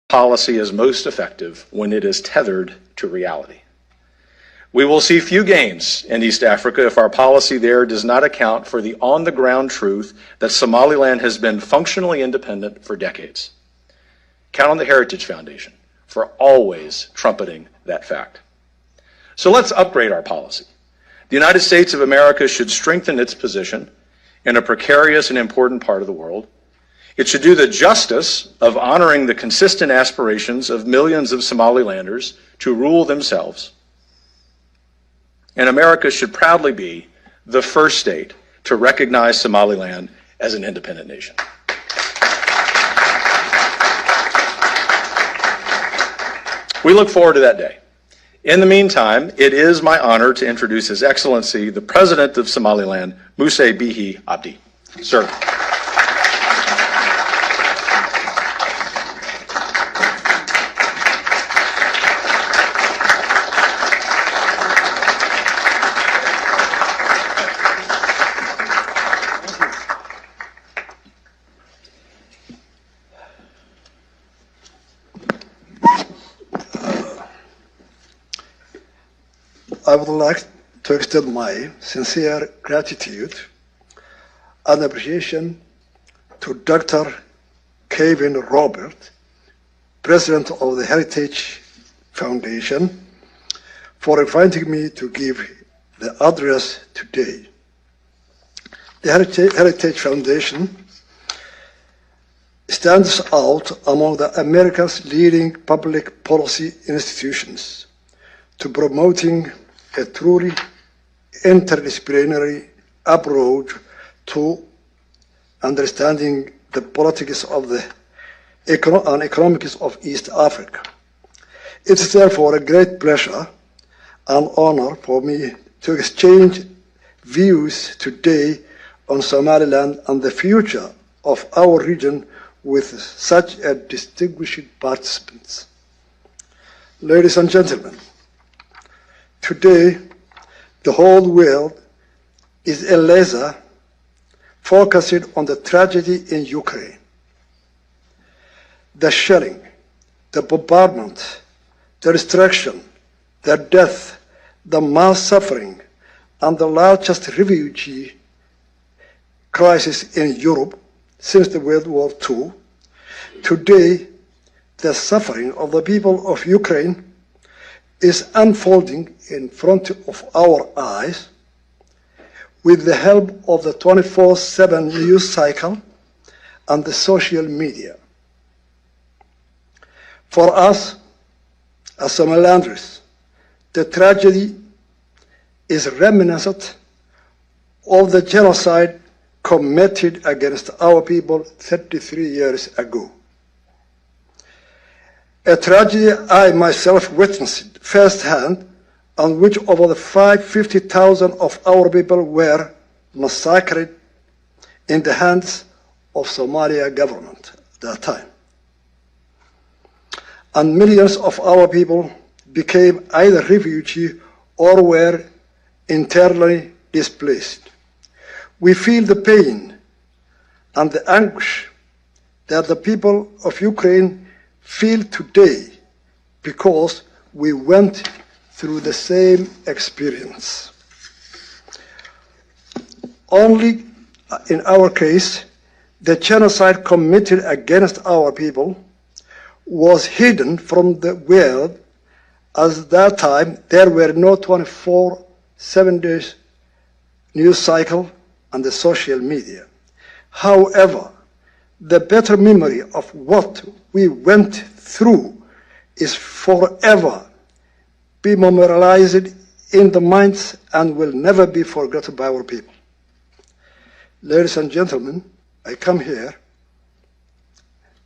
Policy is most effective when it is tethered to reality. We will see few gains in East Africa if our policy there does not account for the on-the-ground truth that Somaliland has been functionally independent for decades. Count on the Heritage Foundation for always trumpeting that fact. So let's upgrade our policy. The United States of America should strengthen its position in a precarious and important part of the world. It should do the justice of honoring the consistent aspirations of millions of Somalilanders to rule themselves. And America should proudly be the first state to recognize Somaliland as an independent nation. We look forward to that day. In the meantime, it is my honor to introduce His Excellency, the President of Somaliland, Muse Bihi Abdi. Sir. I would like to extend my sincere gratitude and appreciation to Dr. Kevin Robert, President of the Heritage Foundation, for inviting me to give the address today. The Heritage Foundation stands out among the America's leading public policy institutions to promoting a truly interdisciplinary approach to understanding the politics of the and economics of East Africa. It is therefore a great pleasure and honor for me to exchange views today on Somaliland and the future of our region with such a distinguished participants. Ladies and gentlemen, today, the whole world is a laser focused on the tragedy in Ukraine. The shelling, the bombardment, the destruction, the death, the mass suffering, and the largest refugee crisis in Europe since the World War II. Today, the suffering of the people of Ukraine is unfolding in front of our eyes with the help of the 24/7 news cycle and the social media. For us, as Somalilanders, the tragedy is reminiscent of the genocide committed against our people 33 years ago. A tragedy I myself witnessed firsthand, on which over 50,000 of our people were massacred in the hands of Somalia government at that time. And millions of our people became either refugees or were internally displaced. We feel the pain and the anguish that the people of Ukraine feel today because we went through the same experience. Only in our case, the genocide committed against our people was hidden from the world, as at that time there were no 24/7 days news cycle and the social media. However, the better memory of what we went through is forever be memorialized in the minds and will never be forgotten by our people. Ladies and gentlemen, I come here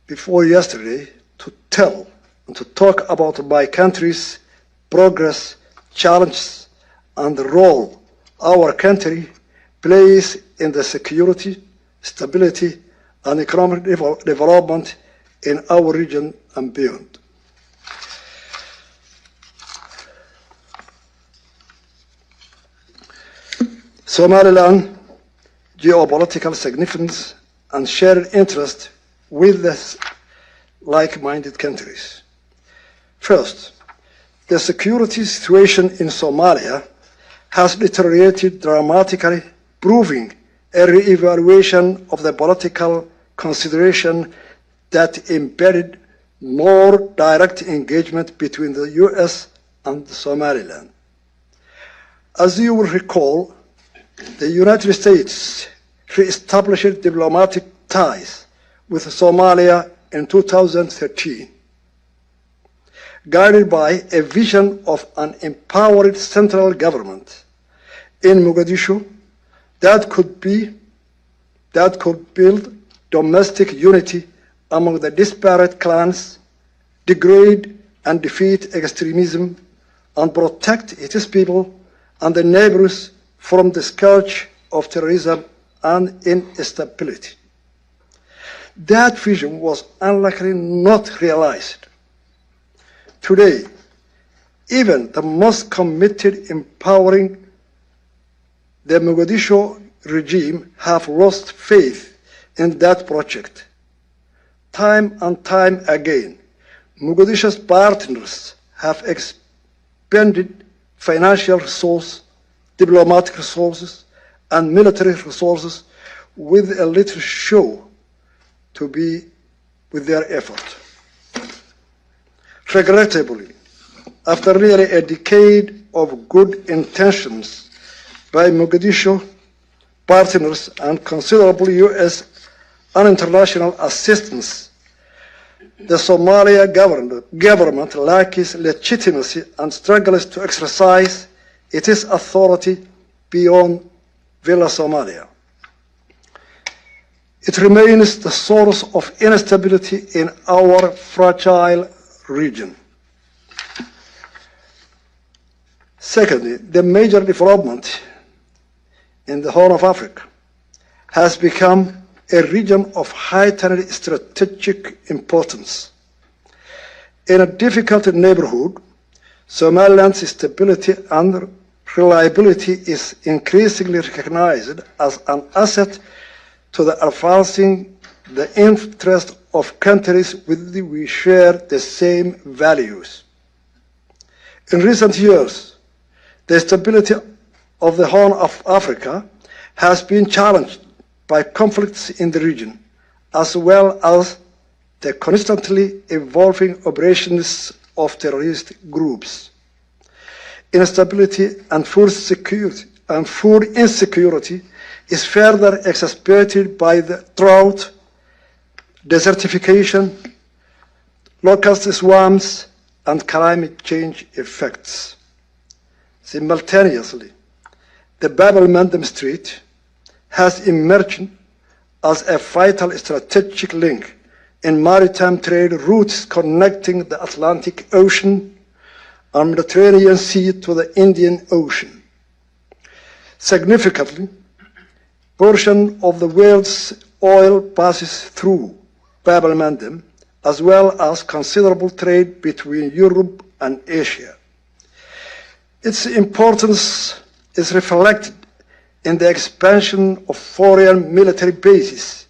before yesterday to tell and to talk about my country's progress, challenges, and the role our country plays in the security, stability, and economic development in our region and beyond. Somaliland geopolitical significance and shared interest with the like-minded countries. First, the security situation in Somalia has deteriorated dramatically, proving a re-evaluation of the political consideration that embedded more direct engagement between the US and Somaliland. As you will recall, the United States re-established diplomatic ties with Somalia in 2013, guided by a vision of an empowered central government in Mogadishu that could build domestic unity among the disparate clans, degrade and defeat extremism, and protect its people and the neighbors from the scourge of terrorism and instability. That vision was unlikely not realized. Today, even the most committed empowering the Mogadishu regime have lost faith in that project. Time and time again, Mogadishu's partners have expended financial resources, diplomatic resources, and military resources with a little show to be with their effort. Regrettably, after nearly a decade of good intentions by Mogadishu partners and considerable US and international assistance, the Somalia government lacks legitimacy and struggles to exercise its authority beyond Villa Somalia. It remains the source of instability in our fragile region. Secondly, the major development in the Horn of Africa has become a region of heightened strategic importance. In a difficult neighborhood, Somaliland's stability and reliability is increasingly recognized as an asset to the advancing the interest of countries with which we share the same values. In recent years, the stability of the Horn of Africa has been challenged by conflicts in the region, as well as the constantly evolving operations of terrorist groups. Instability and food insecurity is further exacerbated by the drought, desertification, locust swarms, and climate change effects. Simultaneously, the Bab el-Mandeb Strait has emerged as a vital strategic link in maritime trade routes connecting the Atlantic Ocean and Mediterranean Sea to the Indian Ocean. Significantly, a portion of the world's oil passes through Bab el-Mandeb, as well as considerable trade between Europe and Asia. Its importance is reflected in the expansion of foreign military bases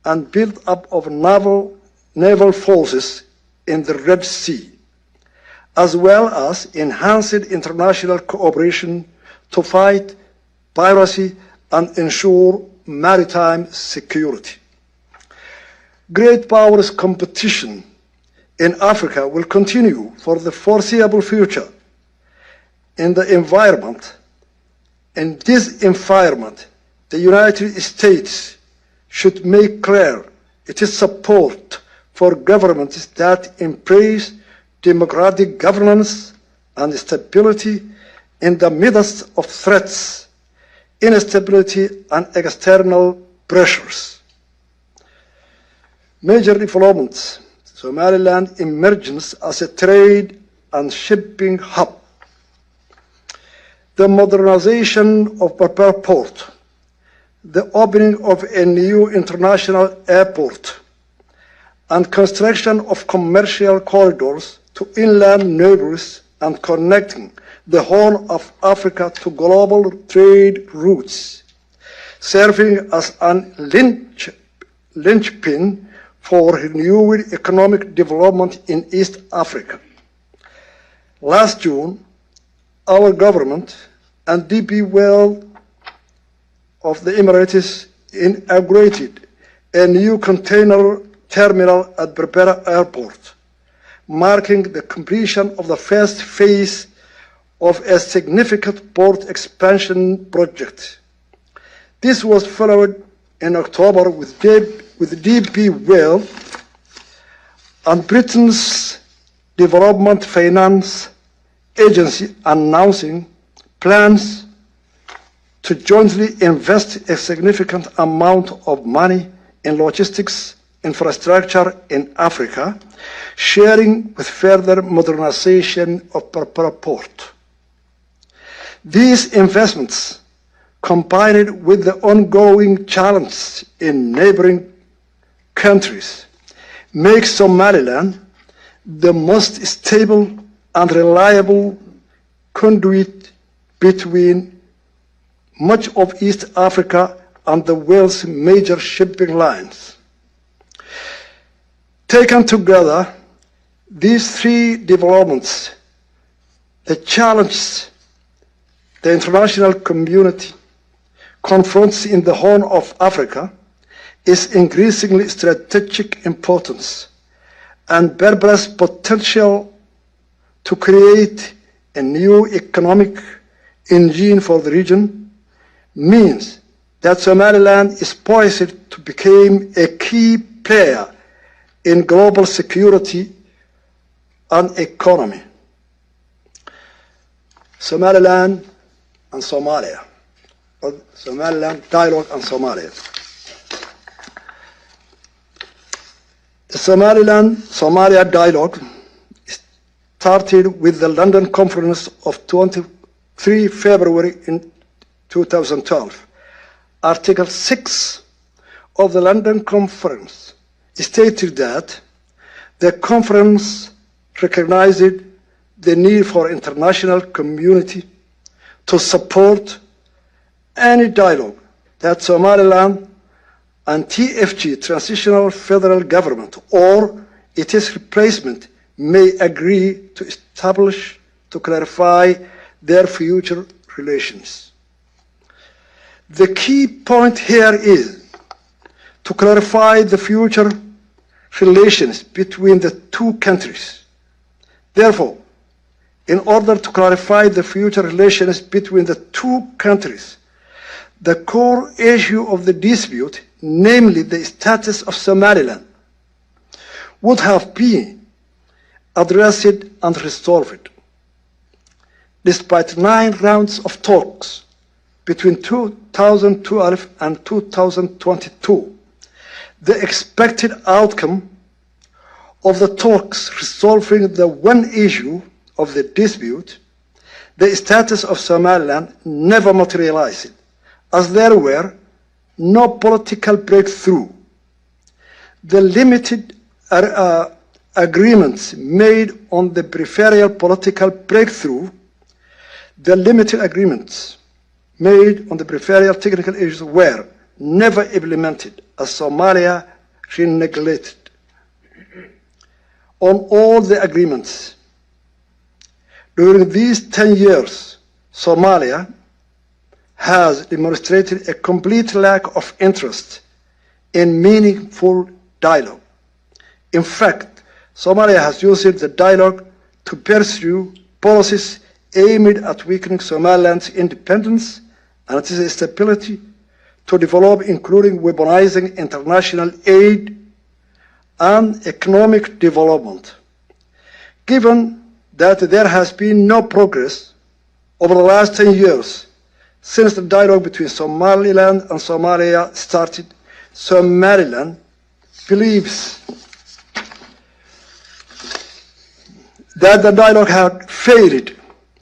and build-up of naval forces in the Red Sea, as well as enhanced international cooperation to fight piracy and ensure maritime security. Great powers competition in Africa will continue for the foreseeable future. In this environment, the United States should make clear its support for governments that embrace democratic governance and stability in the midst of threats, instability, and external pressures. Major developments: Somaliland emerges as a trade and shipping hub. The modernization of Berbera Port, the opening of a new international airport, and construction of commercial corridors to inland neighbors and connecting the Horn of Africa to global trade routes, serving as an linchpin for renewed economic development in East Africa. Last June, our government and DP World of the Emirates inaugurated a new container terminal at Berbera Airport, marking the completion of the first phase of a significant port expansion project. This was followed in October with DP World and Britain's Development Finance Agency announcing plans to jointly invest a significant amount of money in logistics infrastructure in Africa, sharing with further modernization of Berbera Port. These investments, combined with the ongoing challenges in neighboring countries, make Somaliland the most stable and reliable conduit between much of East Africa and the world's major shipping lines. Taken together, these three developments, the challenges the international community confronts in the Horn of Africa is increasingly strategic importance, and Berbera's potential to create a new economic engine for the region means that Somaliland is poised to become a key player in global security and economy. Somaliland and Somalia, or Somaliland dialogue and Somalia. The Somaliland-Somalia dialogue started with the London Conference of 23 February in 2012. Article 6 of the London Conference stated that the conference recognized the need for international community to support any dialogue that Somaliland and TFG, Transitional Federal Government, or its replacement, may agree to establish to clarify their future relations. The key point here is to clarify the future relations between the two countries. Therefore, in order to clarify the future relations between the two countries, the core issue of the dispute, namely the status of Somaliland, would have been addressed and resolved. Despite 9 rounds of talks between 2012 and 2022, the expected outcome of the talks resolving the one issue of the dispute, the status of Somaliland, never materialized, as there were no political breakthrough. The limited agreements made on the peripheral political breakthrough, the limited agreements made on the peripheral technical issues were never implemented, as Somalia reneglected on all the agreements. During these 10 years, Somalia has demonstrated a complete lack of interest in meaningful dialogue. In fact, Somalia has used the dialogue to pursue policies aimed at weakening Somaliland's independence and its stability to develop, including weaponizing international aid and economic development. Given that there has been no progress over the last 10 years since the dialogue between Somaliland and Somalia started, Somaliland believes that the dialogue had failed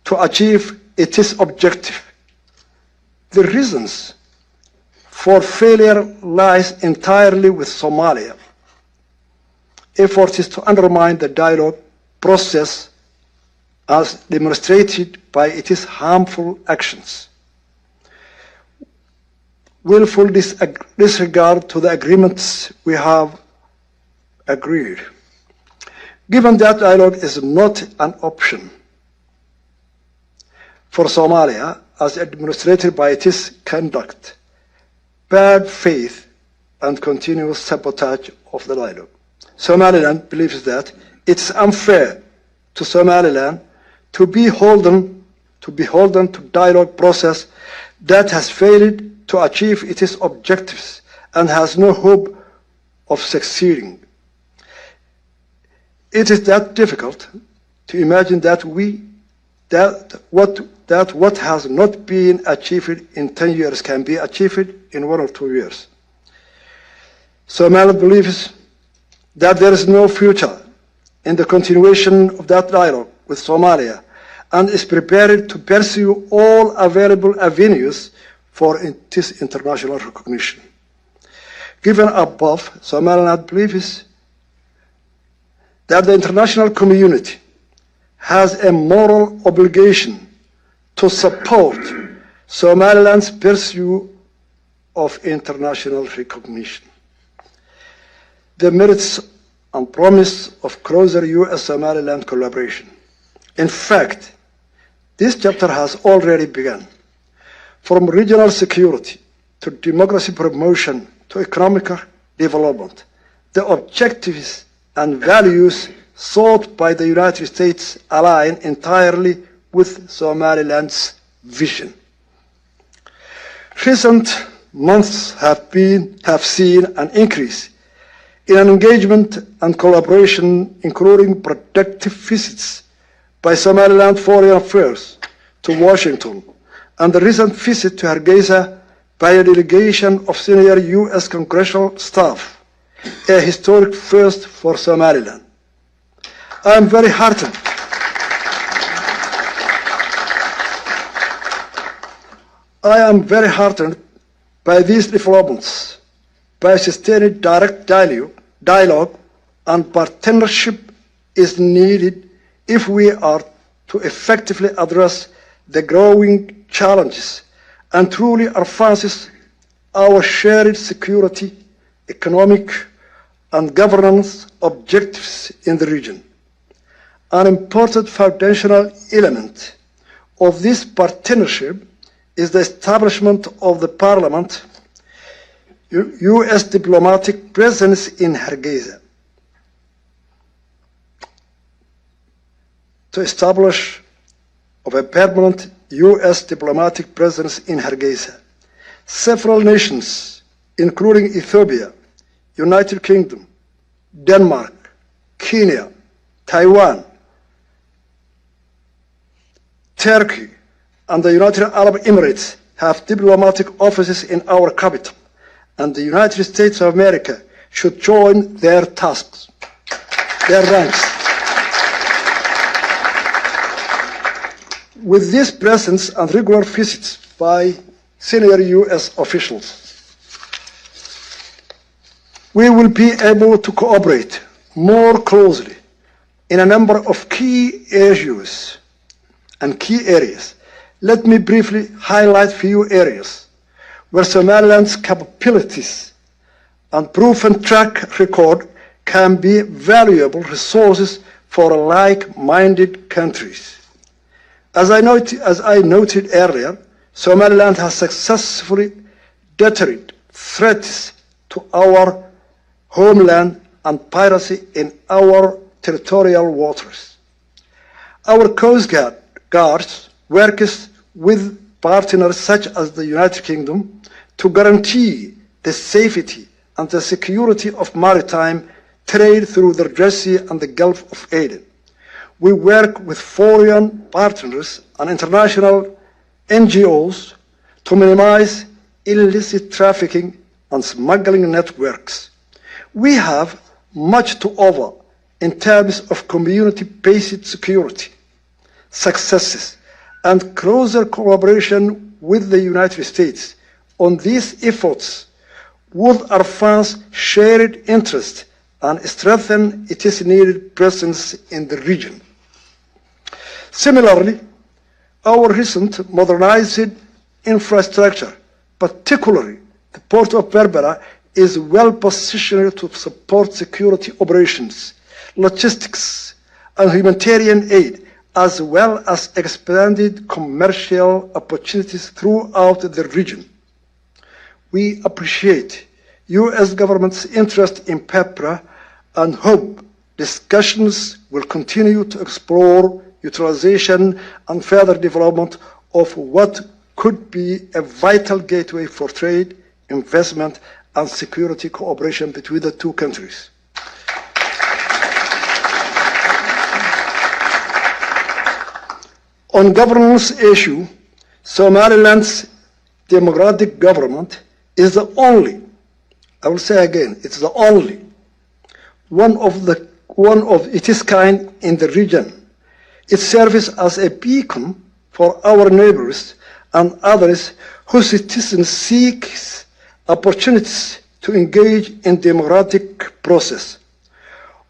to achieve its objective. The reasons for failure lies entirely with Somalia. Efforts to undermine the dialogue process as demonstrated by its harmful actions. Willful disregard to the agreements we have Agreed. Given that dialogue is not an option for Somalia, as demonstrated by its conduct, bad faith, and continuous sabotage of the dialogue, Somaliland believes that it's unfair to Somaliland to be beholden to dialogue process that has failed to achieve its objectives and has no hope of succeeding. It is that difficult to imagine that what has not been achieved in 10 years can be achieved in 1 or 2 years. Somaliland believes that there is no future in the continuation of that dialogue with Somalia and is prepared to pursue all available avenues for its international recognition. Given above, Somaliland believes that the international community has a moral obligation to support Somaliland's pursuit of international recognition. The merits and promise of closer US-Somaliland collaboration. In fact, this chapter has already begun. From regional security to democracy promotion to economic development, the objectives and values sought by the United States align entirely with Somaliland's vision. Recent months have seen an increase in engagement and collaboration, including productive visits by Somaliland Foreign Affairs to Washington, and the recent visit to Hargeisa by a delegation of senior US congressional staff, a historic first for Somaliland. I am very heartened by these developments, by sustained direct dialogue and partnership is needed if we are to effectively address the growing challenges and truly advance our shared security, economic, and governance objectives in the region. An important foundational element of this partnership is the establishment of the Parliament US diplomatic presence in Hargeisa. To establish of a permanent US diplomatic presence in Hargeisa. Several nations, including Ethiopia, United Kingdom, Denmark, Kenya, Taiwan, Turkey, and the United Arab Emirates have diplomatic offices in our capital, and the United States of America should join their ranks. With this presence and regular visits by senior US officials, we will be able to cooperate more closely in a number of key areas. Let me briefly highlight few areas where Somaliland's capabilities and proven track record can be valuable resources for like-minded countries. As I noted earlier, Somaliland has successfully deterred threats to our homeland and piracy in our territorial waters. Our Coast Guards works with partners such as the United Kingdom to guarantee the safety and the security of maritime trade through the Red Sea and the Gulf of Aden. We work with foreign partners and international NGOs to minimize illicit trafficking and smuggling networks. We have much to offer in terms of community-based security, successes, and closer collaboration with the United States on these efforts would advance shared interest and strengthen its needed presence in the region. Similarly, our recent modernized infrastructure, particularly the Port of Berbera, is well positioned to support security operations, logistics, and humanitarian aid, as well as expanded commercial opportunities throughout the region. We appreciate U.S. government's interest in PEPRA and hope discussions will continue to explore utilization and further development of what could be a vital gateway for trade, investment, and security cooperation between the two countries. On governance issue, Somaliland's democratic government is the only, I will say again, it's the only one of its kind in the region. It serves as a beacon for our neighbors and others whose citizens seek opportunities to engage in democratic process.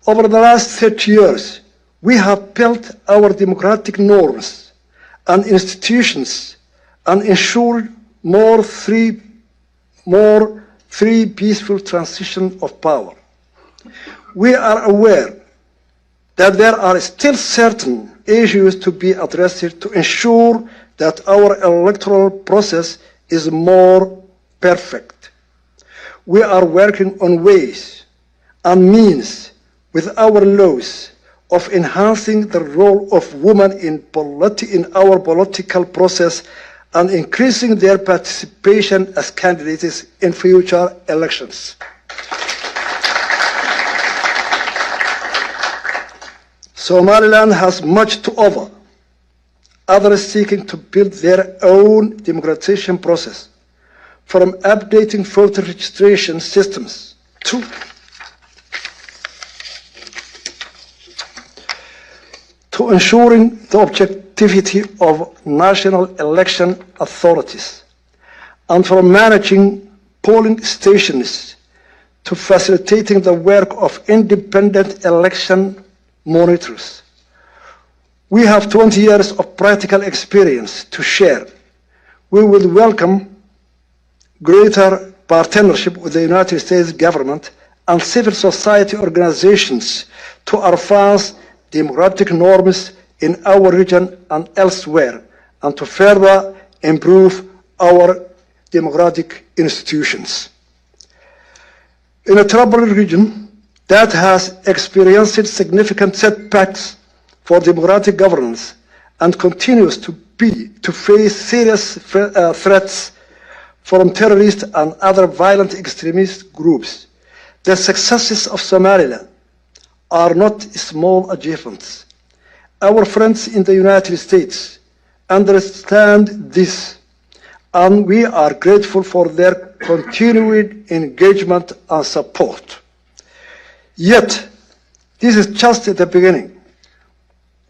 Over the last 30 years, we have built our democratic norms and institutions and ensured more free peaceful transition of power. We are aware that there are still certain issues to be addressed to ensure that our electoral process is more perfect. We are working on ways and means with our laws of enhancing the role of women in our political process and increasing their participation as candidates in future elections. Somaliland has much to offer, others seeking to build their own democratization process, from updating voter registration systems to ensuring the objectivity of national election authorities, and from managing polling stations to facilitating the work of independent election monitors. We have 20 years of practical experience to share. We would welcome greater partnership with the United States government and civil society organizations to advance democratic norms in our region and elsewhere, and to further improve our democratic institutions. In a troubled region that has experienced significant setbacks for democratic governance and continues to face serious threats from terrorist and other violent extremist groups, the successes of Somaliland are not small achievements. Our friends in the United States understand this, and we are grateful for their continued engagement and support. Yet, this is just the beginning.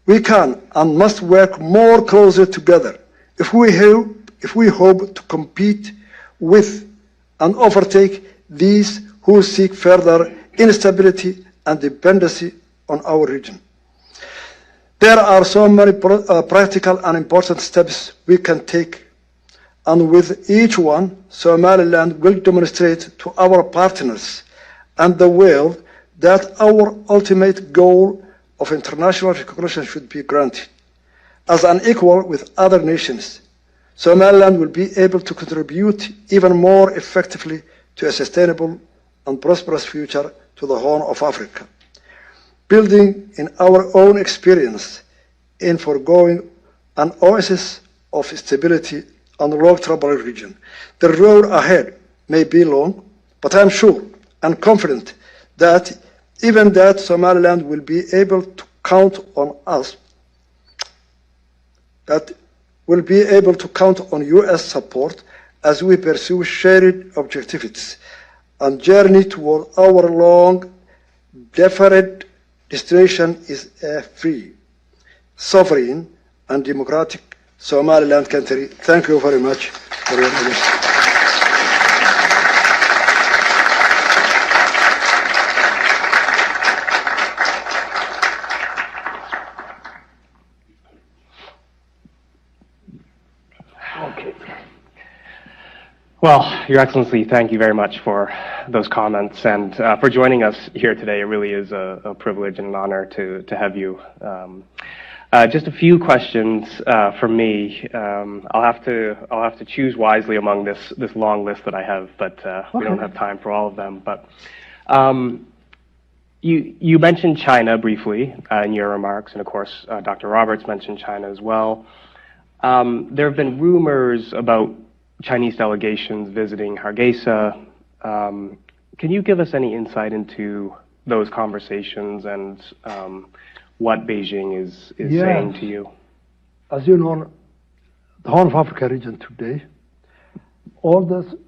We can and must work more closely together if we hope to compete with and overtake these who seek further instability and dependency on our region. There are so many practical and important steps we can take, and with each one, Somaliland will demonstrate to our partners and the world that our ultimate goal of international recognition should be granted. As an equal with other nations, Somaliland will be able to contribute even more effectively to a sustainable and prosperous future to the Horn of Africa, building in our own experience in foregoing an oasis of stability and long troubled region. The road ahead may be long, but I'm sure and confident that even that Somaliland will be able to count on us, that will be able to count on U.S. support as we pursue shared objectives and journey toward our long deferred destination is a free, sovereign, and democratic Somaliland country. Thank you very much for your attention. Okay. Well, Your Excellency, thank you very much for those comments and for joining us here today. It really is a privilege and an honor to have you. Just a few questions from me. I'll have to choose wisely among this long list that I have, but we don't have time for all of them. But you mentioned China briefly in your remarks, and of course, Dr. Roberts mentioned China as well. There have been rumors about Chinese delegations visiting Hargeisa. Can you give us any insight into those conversations and what Beijing is saying to you? As you know, the Horn of Africa region today, all the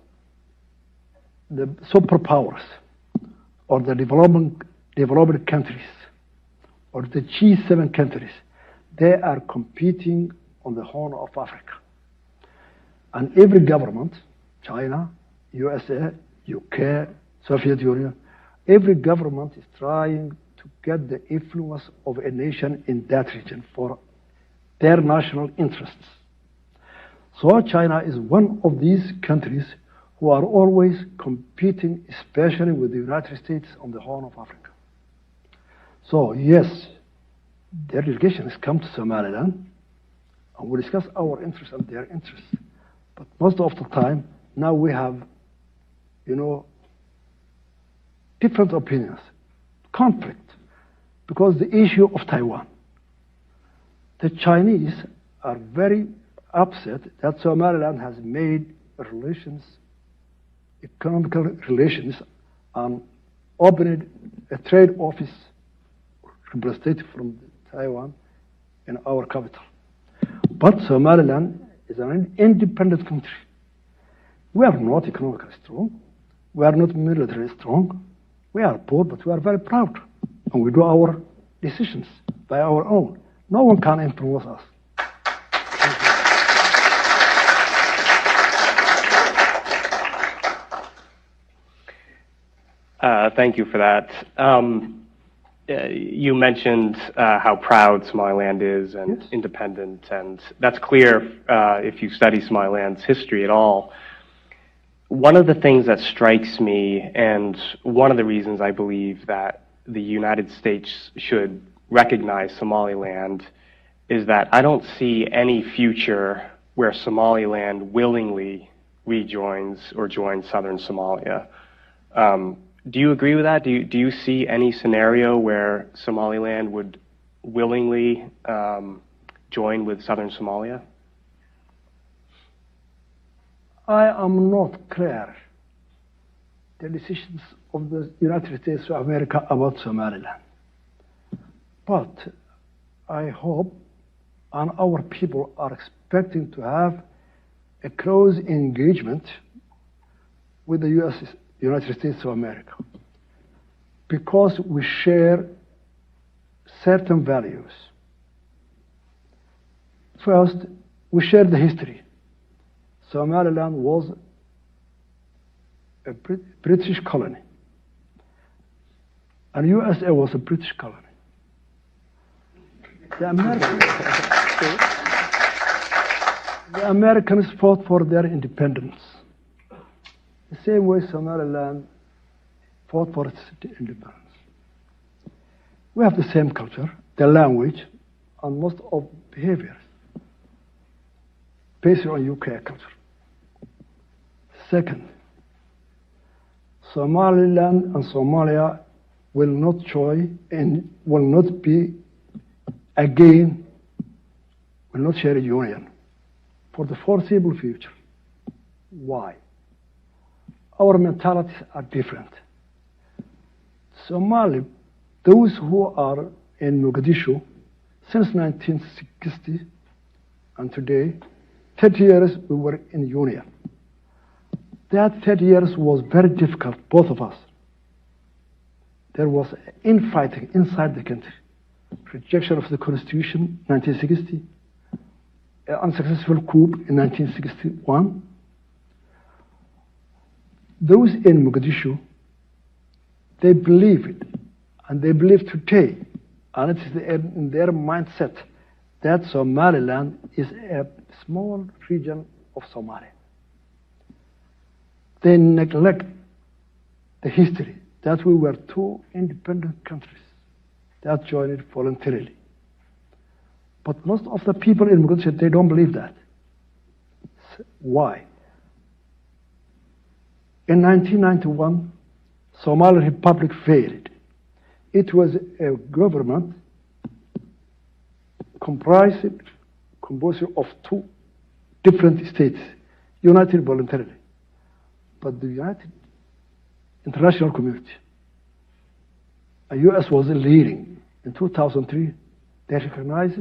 superpowers or the developed countries or the G7 countries, they are competing on the Horn of Africa. And every government, China, USA, UK, Soviet Union, every government is trying to get the influence of a nation in that region for their national interests. So China is one of these countries who are always competing, especially with the United States on the Horn of Africa. So yes, their delegation has come to Somaliland, and we discuss our interests and their interests. But most of the time, now we have, different opinions, conflict, because the issue of Taiwan. The Chinese are very upset that Somaliland has made economical relations, and opened a trade office representative from Taiwan in our capital. But Somaliland is an independent country. We are not economically strong. We are not militarily strong. We are poor, but we are very proud. And we do our decisions by our own. No one can influence us. Thank you for that. You mentioned how proud Somaliland is and Yes. independent, and that's clear if you study Somaliland's history at all. One of the things that strikes me, and one of the reasons I believe that the United States should recognize Somaliland, is that I don't see any future where Somaliland willingly rejoins or joins southern Somalia. Do you agree with that? Do you see any scenario where Somaliland would willingly join with southern Somalia? I am not clear the decisions of the United States of America about Somaliland. But I hope, and our people are expecting to have a close engagement with the United States of America, because we share certain values. First, we share the history. Somaliland was a British colony, and USA was a British colony. The Americans fought for their independence, the same way Somaliland fought for its independence. We have the same culture, the language, and most of behaviors based on UK culture. Second, Somaliland and Somalia will not join and will not be again, will not share a union for the foreseeable future. Why? Our mentalities are different. Somali, those who are in Mogadishu since 1960 and today, 30 years we were in union. That 30 years was very difficult, both of us. There was infighting inside the country. Rejection of the Constitution, 1960. An unsuccessful coup in 1961. Those in Mogadishu, they believe it, and they believe today, and it is in their mindset, that Somaliland is a small region of Somalia. they neglect the history that we were two independent countries that joined voluntarily. But most of the people in Mogadishu, they don't believe that. Why? In 1991, Somali Republic failed. It was a government composed of two different states, united voluntarily. But the united international community, the U.S. was leading. In 2003, they recognized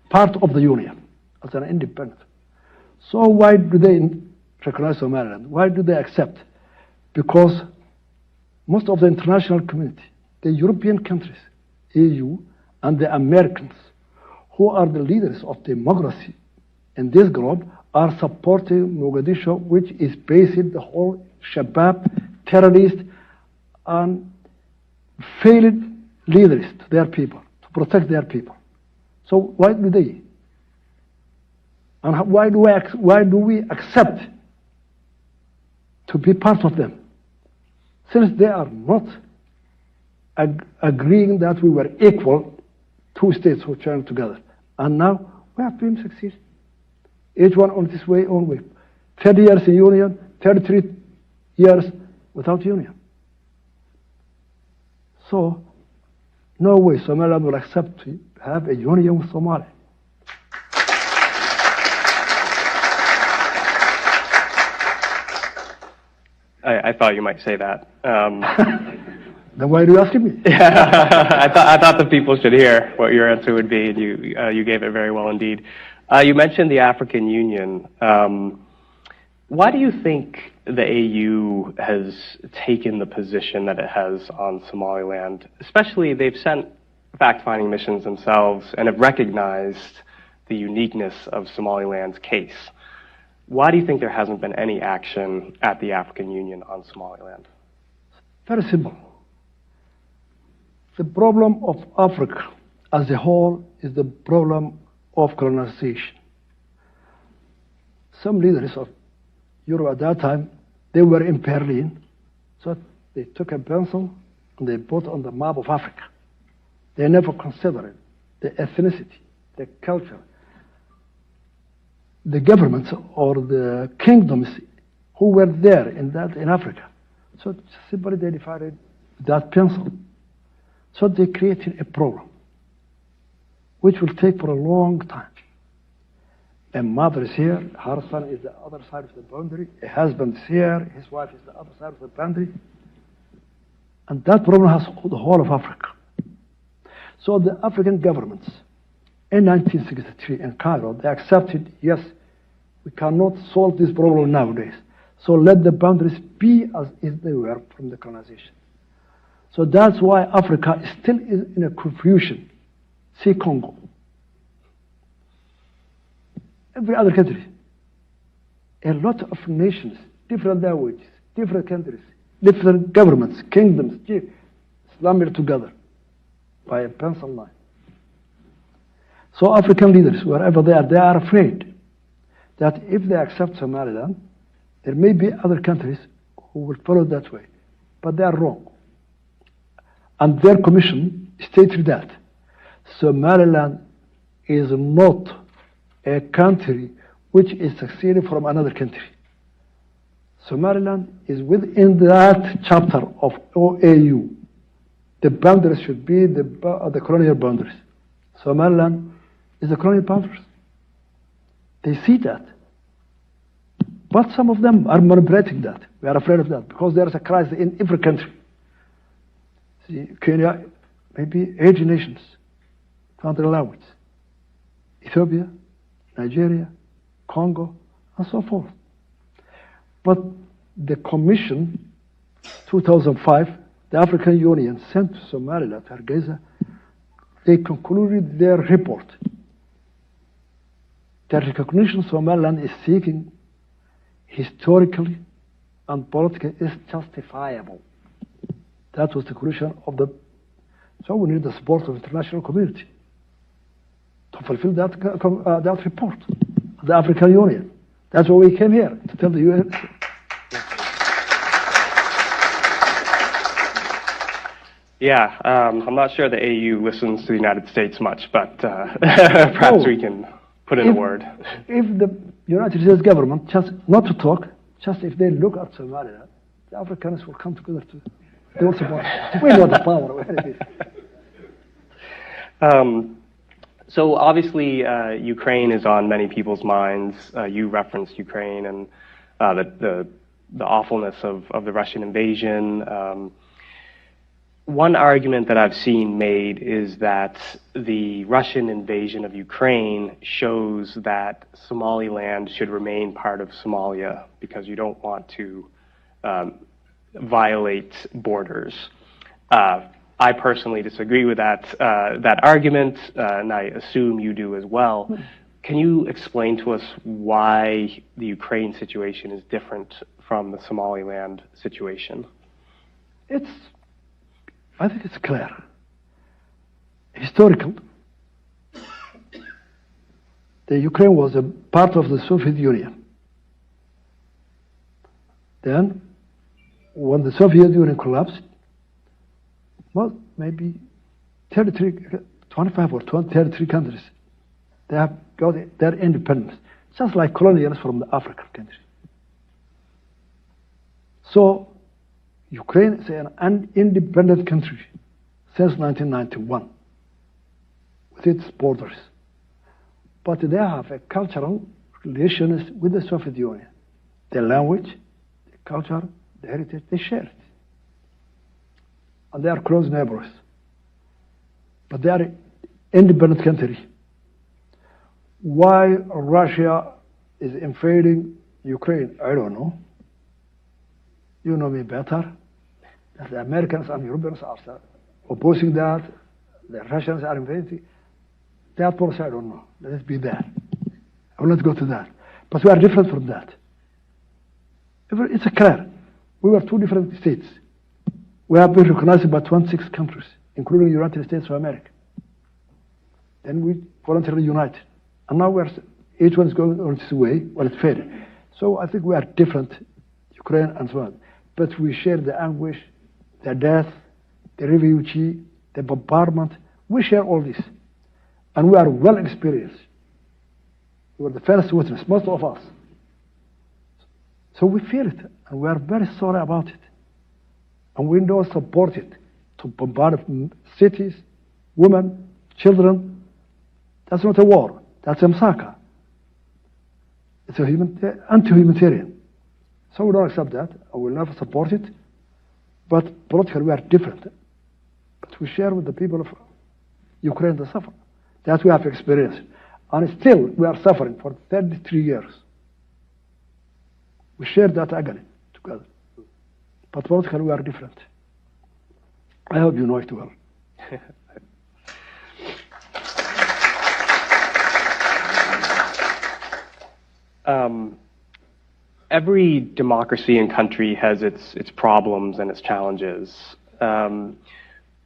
part of the union as an independent. So why do they recognize Somaliland? Why do they accept? Because most of the international community, the European countries, EU, and the Americans, who are the leaders of democracy in this globe, are supporting Mogadishu, which is based the whole Shabab, terrorist, and failed leaders to their people, to protect their people. So why do they? And why do we accept to be part of them? Since they are not agreeing that we were equal, two states who joined together. And now we have been succeed. Each one on this way, own way. 30 years in union, 33 years without union. So, no way Somaliland will accept to have a union with Somalia. I thought you might say that. Then why are you asking me? I thought the people should hear what your answer would be, and you gave it very well indeed. You mentioned the African Union. Why do you think the AU has taken the position that it has on Somaliland? Especially, they've sent fact-finding missions themselves and have recognized the uniqueness of Somaliland's case. Why do you think there hasn't been any action at the African Union on Somaliland? Very simple. The problem of Africa as a whole is the problem of colonization. Some leaders of Europe at that time, they were in Berlin, so they took a pencil and they put on the map of Africa. They never considered the ethnicity, the culture, the governments or the kingdoms who were there in Africa. So simply they divided that pencil. So they created a problem which will take for a long time. A mother is here, her son is the other side of the boundary, a husband is here, his wife is the other side of the boundary. And that problem has the whole of Africa. So the African governments in 1963 in Cairo, they accepted, yes, we cannot solve this problem nowadays. So let the boundaries be as if they were from the colonization. So that's why Africa still is in a confusion. See Congo. Every other country. A lot of nations, different languages, different countries, different governments, kingdoms, slammed together by a pencil line. So African leaders, wherever they are afraid that if they accept Somaliland, there may be other countries who will follow that way. But they are wrong. And their commission stated that Somaliland is not a country which is succeeding from another country. Somaliland is within that chapter of OAU. The boundaries should be the colonial boundaries. Somaliland is the colonial boundaries. They see that. But some of them are manipulating that. We are afraid of that because there is a crisis in every country. See, Kenya, maybe 80 nations, can't allow it. Ethiopia, Nigeria, Congo, and so forth. But the Commission, 2005, the African Union sent to Somaliland, Hargeisa, they concluded their report. The recognition Somaliland is seeking historically and politically is justifiable. That was the conclusion of the... So we need the support of the international community to fulfill that report of the African Union. That's why we came here, to tell the UN. Yeah, I'm not sure the AU listens to the United States much, but perhaps we can put in a word. If the United States government just not to talk, just if they look at Somalia, the Africans will come together to. They will support. We know the power. Where it is. So obviously, Ukraine is on many people's minds. You referenced Ukraine and the awfulness of the Russian invasion. One argument that I've seen made is that the Russian invasion of Ukraine shows that Somaliland should remain part of Somalia because you don't want to violate borders. I personally disagree with that argument, and I assume you do as well. Can you explain to us why the Ukraine situation is different from the Somaliland situation? I think it's clear. Historical. The Ukraine was a part of the Soviet Union. Then, when the Soviet Union collapsed, well, maybe 25 or 33 countries, they have got their independence, just like colonials from the African countries. So, Ukraine is an independent country since 1991 with its borders. But they have a cultural relations with the Soviet Union. The language, the culture, the heritage, they share it. And they are close neighbors. But they are an independent country. Why Russia is invading Ukraine, I don't know. You know me better. The Americans and Europeans are opposing that. The Russians are invading. That policy, I don't know. Let it be there. I will not go to that. But we are different from that. It's clear. We were two different states. We have been recognized by 26 countries, including the United States of America. Then we voluntarily united. And now each one is going on its way when it's fair. So I think we are different, Ukraine and so on. But we share the anguish, the death, the refugee, the bombardment. We share all this. And we are well experienced. We were the first witness, most of us. So we feel it, and we are very sorry about it. And we don't support it to bombard cities, women, children. That's not a war. That's a massacre. It's anti-humanitarian. So we don't accept that, and we'll never support it. But politically, we are different. But we share with the people of Ukraine the suffering that we have experienced. And still, we are suffering for 33 years. We share that agony together. But politically, we are different. I hope you know it well. Every democracy and country has its problems and its challenges.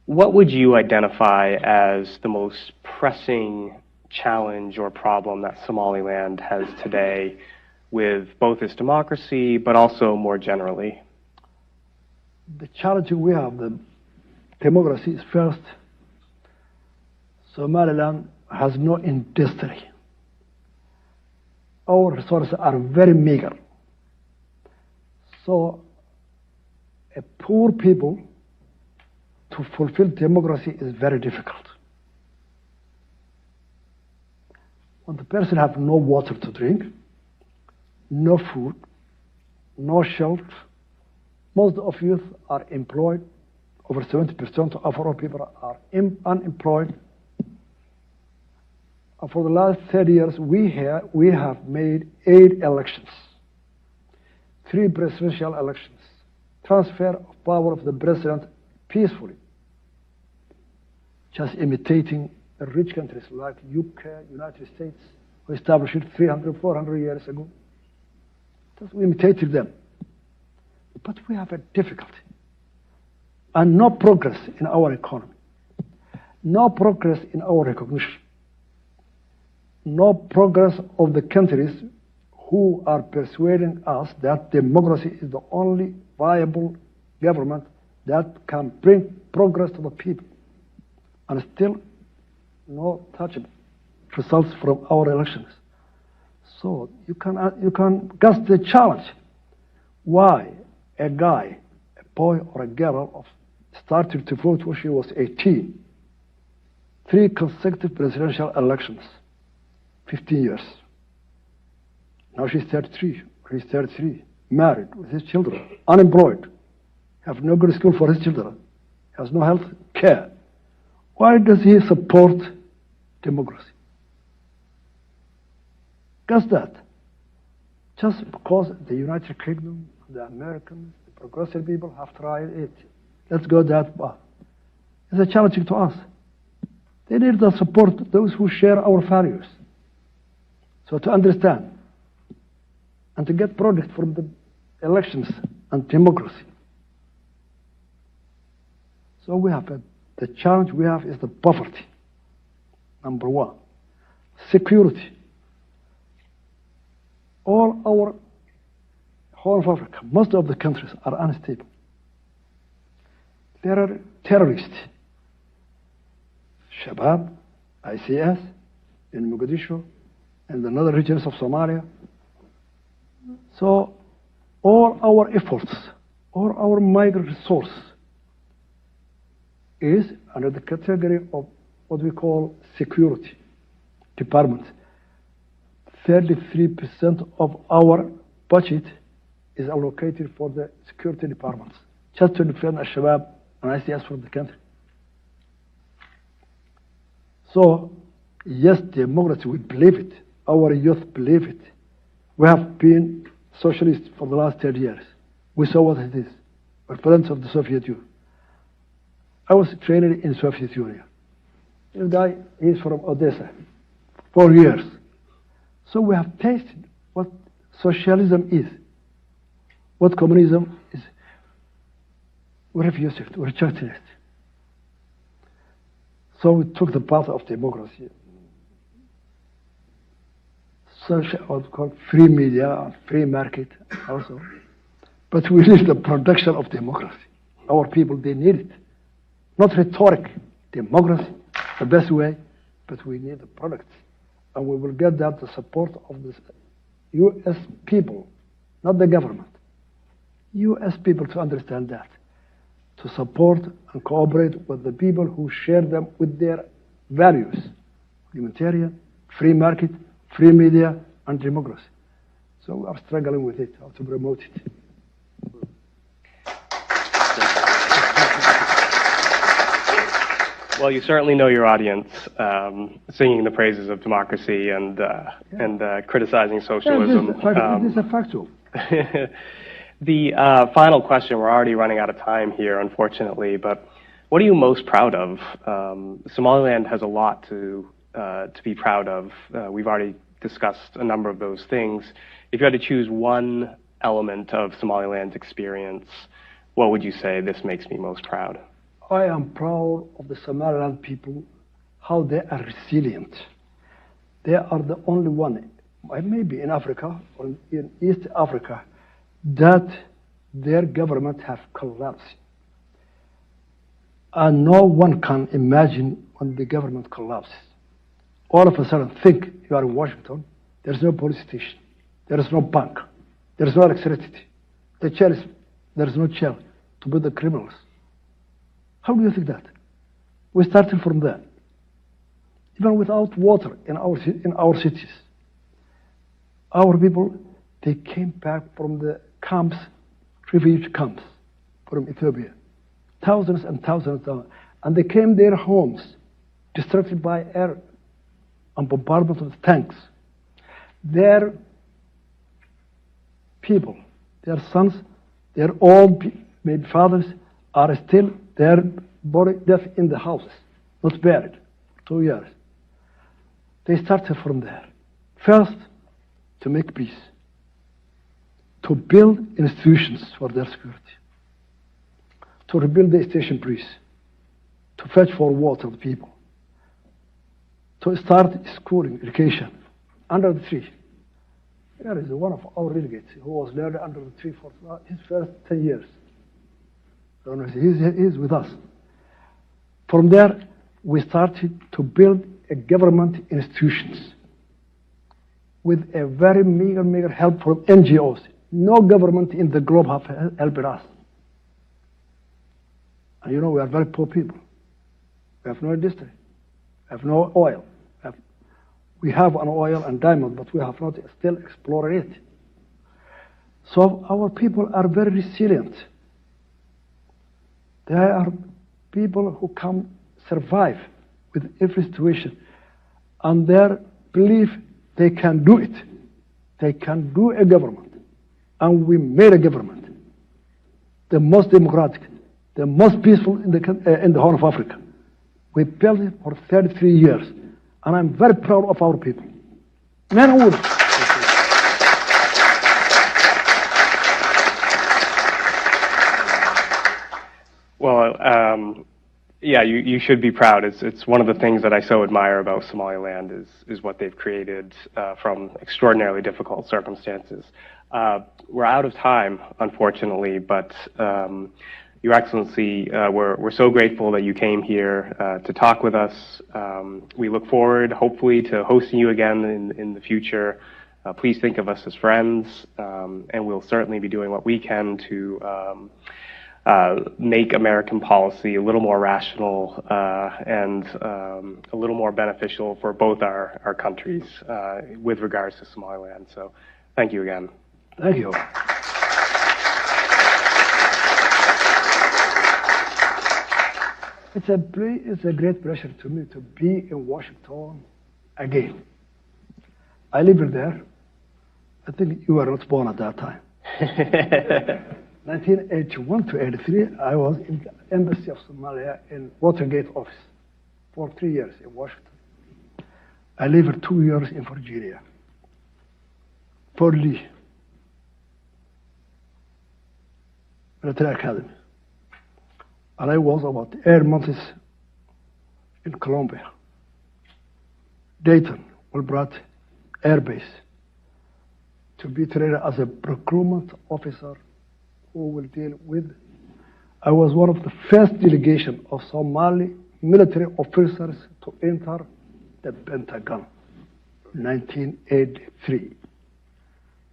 What would you identify as the most pressing challenge or problem that Somaliland has today with both its democracy, but also more generally? The challenge we have, the democracy is first, Somaliland has no industry. Our resources are very meager. So, a poor people to fulfill democracy is very difficult. When the person has no water to drink, no food, no shelter, most of youth are employed. Over 70% of our people are unemployed. And for the last 30 years, we have made 8 elections, 3 presidential elections, transfer of power of the president peacefully, just imitating the rich countries like UK, United States, who established it 300, 400 years ago. Just we imitated them. But we have a difficulty. And no progress in our economy. No progress in our recognition. No progress of the countries who are persuading us that democracy is the only viable government that can bring progress to the people, and still no touchable results from our elections. So you can guess the challenge. Why a guy, a boy or a girl, started to vote when she was 18, 3 consecutive presidential elections, 15 years. Now she's 33, he's 33, married with his children, unemployed, have no good school for his children, has no health care. Why does he support democracy? Guess that. Just because the United Kingdom, the Americans, the progressive people have tried it. Let's go that path. It's a challenge to us. They need to support those who share our values. So to understand and to get product from the elections and democracy. So we have the challenge we have is the poverty. Number 1. Security. All our Horn of Africa, most of the countries are unstable. There are terrorists, Shabab, ICS, in Mogadishu, and the northern regions of Somalia. So all our efforts, all our migrant resource is under the category of what we call security department. 33% of our budget is allocated for the security departments, just to defend Al-Shabaab and ICS from the country. So, yes, democracy, we believe it. Our youth believe it. We have been socialists for the last 10 years. We saw what it is. We're friends of the Soviet Union. I was trained in Soviet Union. This guy is from Odessa, 4 years. So we have tasted what socialism is, what communism is. We refused it, we rejected it. So we took the path of democracy. Social, what's called free media, free market also. But we need the production of democracy. Our people, they need it. Not rhetoric, democracy, the best way, but we need the products. And we will get that the support of the U.S. people, not the government. U.S. people to understand that, to support and cooperate with the people who share them with their values, humanitarian, free market, free media, and democracy. So we are struggling with it, how to promote it. Well, you certainly know your audience, singing the praises of democracy and criticizing socialism. It is a factual. The final question, we're already running out of time here, unfortunately, but what are you most proud of? Somaliland has a lot to be proud of. We've already discussed a number of those things. If you had to choose one element of Somaliland's experience, what would you say, this makes me most proud? I am proud of the Somaliland people, how they are resilient. They are the only one, maybe in Africa or in East Africa, that their government have collapsed. And no one can imagine when the government collapses. All of a sudden, think you are in Washington, there's no police station, there is no bank, there is no electricity, there is no jail to put the criminals. How do you think that? We started from there. Even without water in our cities. Our people, they came back from the camps, refugee camps from Ethiopia. Thousands and thousands of them. And they came their homes, destructed by air and bombardment of tanks. Their people, their sons, their old maybe fathers are still their body death in the houses, not buried, 2 years. They started from there. First, to make peace, to build institutions for their security, to rebuild the station police, to fetch for water the people, to start schooling, education, under the tree. There is one of our delegates who was learning under the tree for his first 10 years. He's with us. From there, we started to build a government institutions with a very meager help from NGOs. No government in the globe have helped us. And you know, we are very poor people. We have no industry. We have no oil. We have an oil and diamond, but we have not still explored it. So our people are very resilient. They are people who can survive with every situation. And their belief they can do it. They can do a government. And we made a government. The most democratic, the most peaceful in the Horn of Africa. We built it for 33 years. And I'm very proud of our people. Men and women. Well, yeah, you should be proud. It's one of the things that I so admire about Somaliland is what they've created from extraordinarily difficult circumstances. We're out of time, unfortunately, but Your Excellency, we're so grateful that you came here to talk with us. We look forward, hopefully, to hosting you again in the future. Please think of us as friends, and we'll certainly be doing what we can to make American policy a little more rational and a little more beneficial for both our countries with regards to Somaliland. So thank you again. Thank you. It's a great pleasure to me to be in Washington again. I lived there. I think you were not born at that time. 1981 to 83, I was in the Embassy of Somalia in Watergate office for 3 years in Washington. I lived 2 years in Virginia, Fort Lee, military academy. And I was about 8 months in Colombia, Dayton, Wilbraham Air Base, to be trained as a procurement officer who will deal with. I was one of the first delegation of Somali military officers to enter the Pentagon, 1983.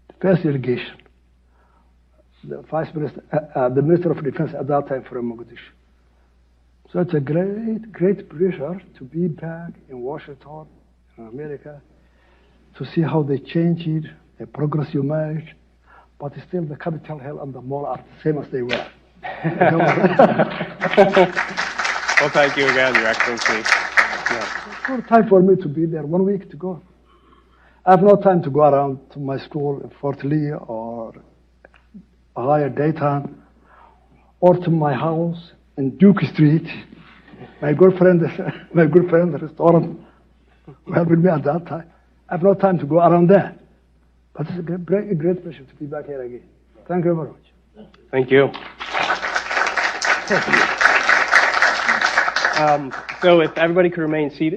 The first delegation. The Vice Minister, the Minister of Defense at that time from Mogadishu. So it's a great pleasure to be back in Washington, in America, to see how they changed it, the progress you made, but still the Capitol Hill and the mall are the same as they were. Well, thank you again, Your Excellency. Yeah. It's no time for me to be there, 1 week to go. I have no time to go around to my school in Fort Lee or higher Dayton, or to my house in Duke Street. My good friend, the restaurant, who helped me at that time. I have no time to go around there. But it's a great pleasure to be back here again. Thank you very much. Thank you. So if everybody could remain seated.